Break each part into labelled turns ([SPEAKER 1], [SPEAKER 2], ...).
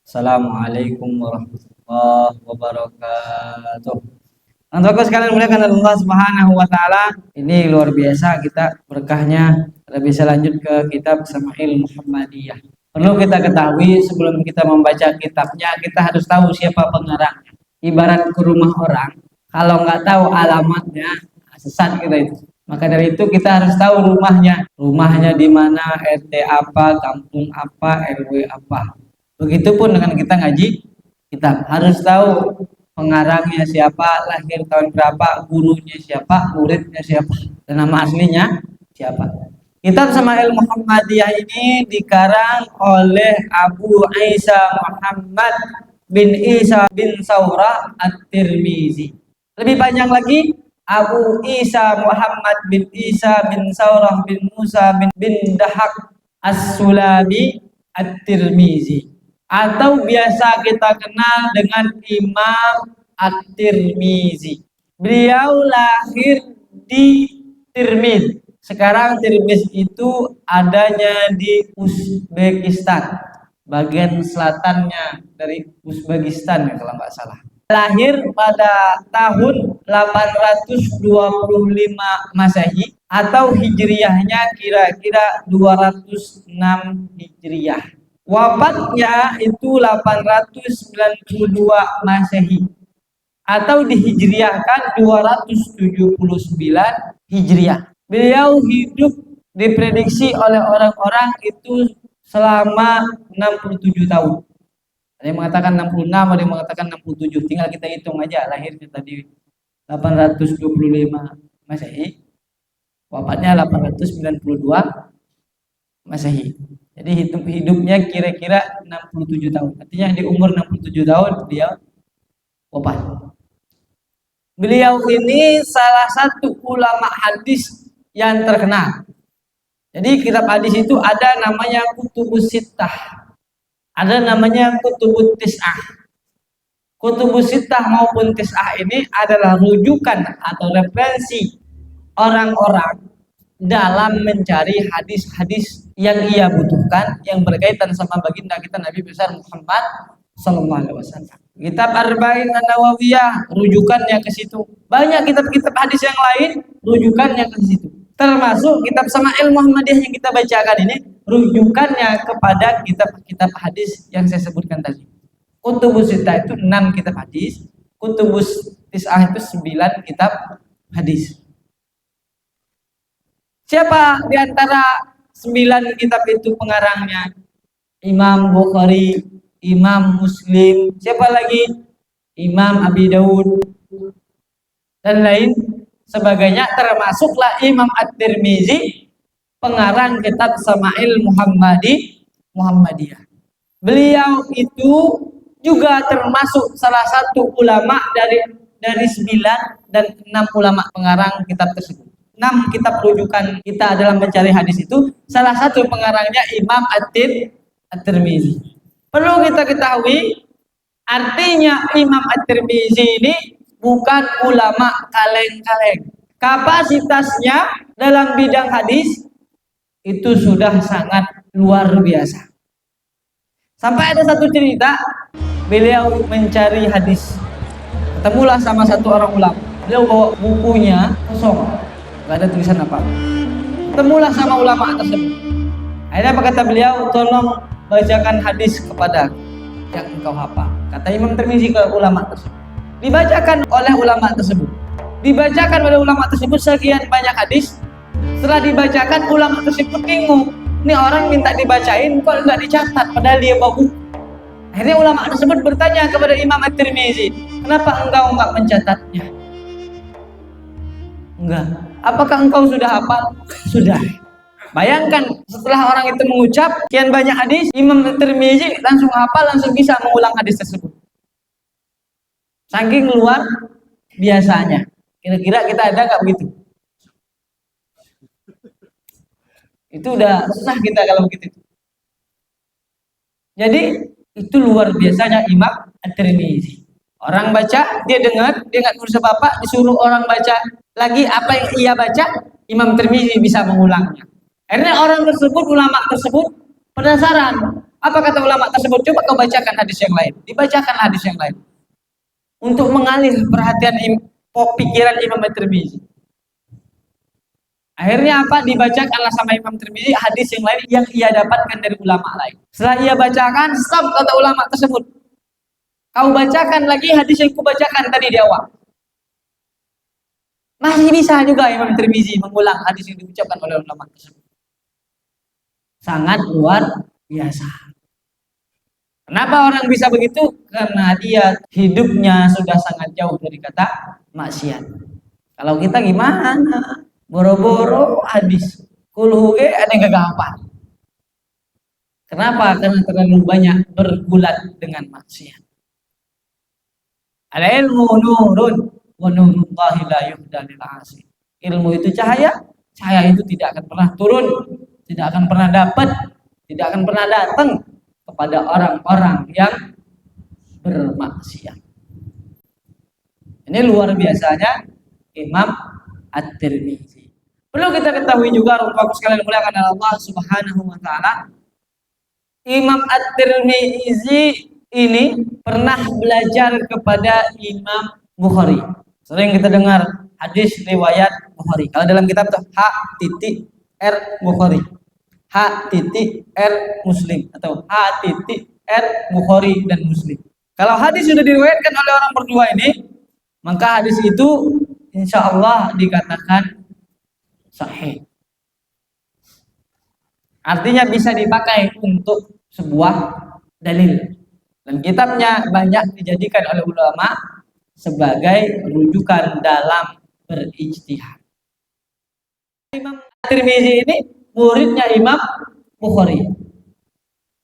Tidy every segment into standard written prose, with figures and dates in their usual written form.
[SPEAKER 1] Assalamualaikum warahmatullahi wabarakatuh. Untuk sekalian muliakan Allah Subhanahu wa taala. Ini luar biasa kita berkahnya kita bisa lanjut ke kitab Sama'il Muhammadiyah. Perlu kita ketahui sebelum kita membaca kitabnya kita harus tahu siapa pengarangnya. Ibarat ke rumah orang, kalau nggak tahu alamatnya sesat kita itu. Maka dari itu kita harus tahu rumahnya. Rumahnya di mana, RT apa, kampung apa, RW apa. Begitupun dengan kita ngaji kitab. Harus tahu pengarangnya siapa, lahir tahun berapa, gurunya siapa, muridnya siapa, dan nama aslinya siapa. Kitab Sama'il Muhammadiyah ini dikarang oleh Abu Isa Muhammad bin Isa bin Saurah At-Tirmizi. Lebih panjang lagi, Abu Isa Muhammad bin Isa bin Saurah bin Musa bin Dahak As-Sulami At-Tirmizi, atau biasa kita kenal dengan Imam At-Tirmizi. Beliau lahir di Tirmiz. Sekarang Tirmiz itu adanya di Uzbekistan, bagian selatannya dari Uzbekistan ya, kalau nggak salah. Lahir pada tahun 825 Masehi atau Hijriyahnya kira-kira 206 Hijriyah. Wafatnya itu 892 Masehi atau dihijriyahkan 279 Hijriyah. Beliau hidup diprediksi oleh orang-orang itu selama 67 tahun. Ada yang mengatakan 66, ada yang mengatakan 67. Tinggal kita hitung aja, lahirnya tadi 825 Masehi, wafatnya 892 Masehi. Jadi hidupnya kira-kira 67 tahun. Artinya di umur 67 tahun dia wafat. Beliau ini salah satu ulama hadis yang terkenal. Jadi kitab hadis itu ada namanya Kutubus Sittah, ada namanya Kutubut Tis'ah. Kutubus Sittah maupun Tis'ah ini adalah rujukan atau referensi orang-orang dalam mencari hadis-hadis yang ia butuhkan yang berkaitan sama baginda kita Nabi besar Muhammad sallallahu alaihi wasallam. Kitab Arba'in An-Nawawiyah rujukannya ke situ. Banyak kitab-kitab hadis yang lain rujukannya ke situ. Termasuk kitab Sama'il Muhammadiyah yang kita bacakan ini rujukannya kepada kitab-kitab hadis yang saya sebutkan tadi. Kutubus Sittah itu 6 kitab hadis, Kutubus Tis'ah itu 9 kitab hadis. Siapa di antara 9 kitab itu pengarangnya? Imam Bukhari, Imam Muslim, siapa lagi? Imam Abi Daud dan lain sebagainya, termasuklah Imam At-Tirmizi, pengarang kitab Sama'il Muhammadiyah. Beliau itu juga termasuk salah satu ulama dari 9 dan 6 ulama pengarang kitab tersebut. 6 kitab rujukan kita dalam mencari hadis itu, salah satu pengarangnya Imam At-Tirmizi. Perlu kita ketahui, artinya Imam At-Tirmizi ini bukan ulama kaleng-kaleng. Kapasitasnya dalam bidang hadis itu sudah sangat luar biasa. Sampai ada satu cerita, beliau mencari hadis, ketemulah sama satu orang ulama. Beliau bawa bukunya kosong, nggak ada tulisan apa. Ketemulah sama ulama tersebut. Akhirnya apa kata beliau? Tolong bacakan hadis kepada yang engkau hafal. Kata Imam Tirmizi ke ulama tersebut. Dibacakan oleh ulama tersebut. Dibacakan oleh ulama tersebut sekian banyak hadis. Setelah dibacakan, ulama tersebut bingung. Ini orang minta dibacain kok nggak dicatat, padahal dia bawa buku. Akhirnya ulama tersebut bertanya kepada Imam At-Tirmizi, kenapa engkau nggak mencatatnya? Enggak. Apakah engkau sudah hafal? Sudah. Bayangkan setelah orang itu mengucap sekian banyak hadis, Imam At-Tirmizi langsung hafal, langsung bisa mengulang hadis tersebut. Saking luar biasanya. Kira-kira kita ada nggak begitu? Itu udah susah kita kalau begitu. Jadi itu luar biasanya Imam At-Tirmizi. Orang baca, dia dengar, dia nggak ngurus apa-apa, disuruh orang baca lagi apa yang ia baca, Imam Tirmizi bisa mengulangnya. Akhirnya orang tersebut, ulama tersebut penasaran, Apa kata ulama tersebut? Coba kau bacakan hadis yang lain. Dibacakan hadis yang lain untuk mengalih perhatian pikiran Imam At-Tirmizi. Akhirnya apa? Dibacakanlah sama Imam Tirmizi hadis yang lain yang ia dapatkan dari ulama lain. Setelah ia bacakan, stop kata ulama tersebut. Kau bacakan lagi hadis yang kubacakan tadi di awal. Masih bisa juga Imam Tirmizi mengulang hadis yang diucapkan oleh ulama tersebut. Sangat luar biasa. Kenapa orang bisa begitu? Karena dia hidupnya sudah sangat jauh dari kata maksiat. Kalau kita gimana? Boro-boro hadis. Kulhuge ada yang gak hafal. Kenapa? Karena terlalu banyak bergulat dengan maksiat. Al-ilmu nurun wa nurullahi la yuhda lil 'asi. Ilmu itu cahaya, cahaya itu tidak akan pernah turun, tidak akan pernah dapat, tidak akan pernah datang kepada orang-orang yang bermaksiat. Ini luar biasanya Imam At-Tirmizi. Perlu kita ketahui juga, orang-orang sekalian dimuliakan oleh Allah Subhanahu wa taala, Imam At-Tirmizi ini pernah belajar kepada Imam Bukhari. Sering kita dengar hadis riwayat Bukhari. Kalau dalam kitab itu H.R. Bukhari, H.R. Muslim, atau H.R. Bukhari dan Muslim. Kalau hadis sudah diriwayatkan oleh orang berdua ini, maka hadis itu insya Allah dikatakan sahih. Artinya bisa dipakai untuk sebuah dalil. Dan kitabnya banyak dijadikan oleh ulama sebagai rujukan dalam berijtihad. Imam At-Tirmizi ini muridnya Imam Bukhari.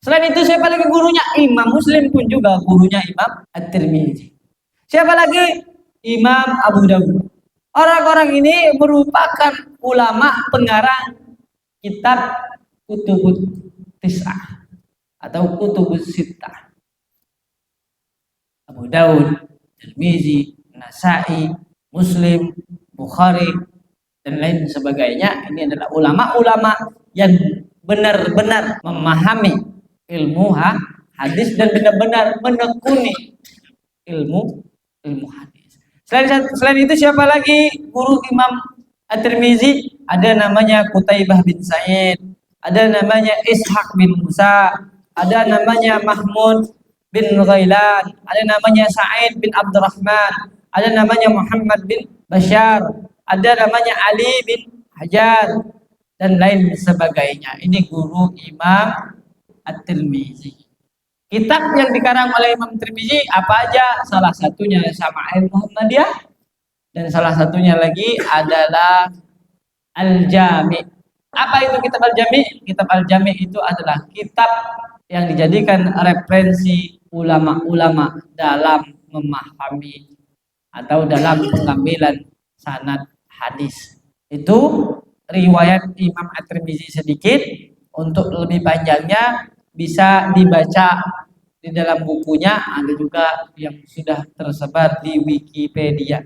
[SPEAKER 1] Selain itu siapa lagi gurunya? Imam Muslim pun juga gurunya Imam At-Tirmizi. Siapa lagi? Imam Abu Dawud. Orang-orang ini merupakan ulama pengarang kitab Kutubut Tis'ah atau Kutubus Sittah. Abu Dawud, Tirmizi, Nasa'i, Muslim, Bukhari, dan lain sebagainya. Ini adalah ulama-ulama yang benar-benar memahami ilmu hadis dan benar-benar menekuni ilmu hadis. Selain itu siapa lagi guru Imam At-Tirmizi? Ada namanya Qutaibah bin Sa'id, ada namanya Ishaq bin Musa, ada namanya Mahmud bin Ghailan, ada namanya Sa'id bin Abdurrahman, ada namanya Muhammad bin Bashar, ada namanya Ali bin Hajar, dan lain sebagainya. Ini guru Imam At-Tirmizi. Kitab yang dikarang oleh Imam Tirmizi apa aja? Salah satunya Syama'il Muhammadiyah, dan salah satunya lagi adalah Al-Jami'. Apa itu kitab Al-Jami'? Kitab Al-Jami' itu adalah kitab yang dijadikan referensi ulama-ulama dalam memahami atau dalam pengambilan sanad hadis. Itu riwayat Imam At-Tirmizi sedikit. Untuk lebih panjangnya bisa dibaca di dalam bukunya, ada juga yang sudah tersebar di Wikipedia.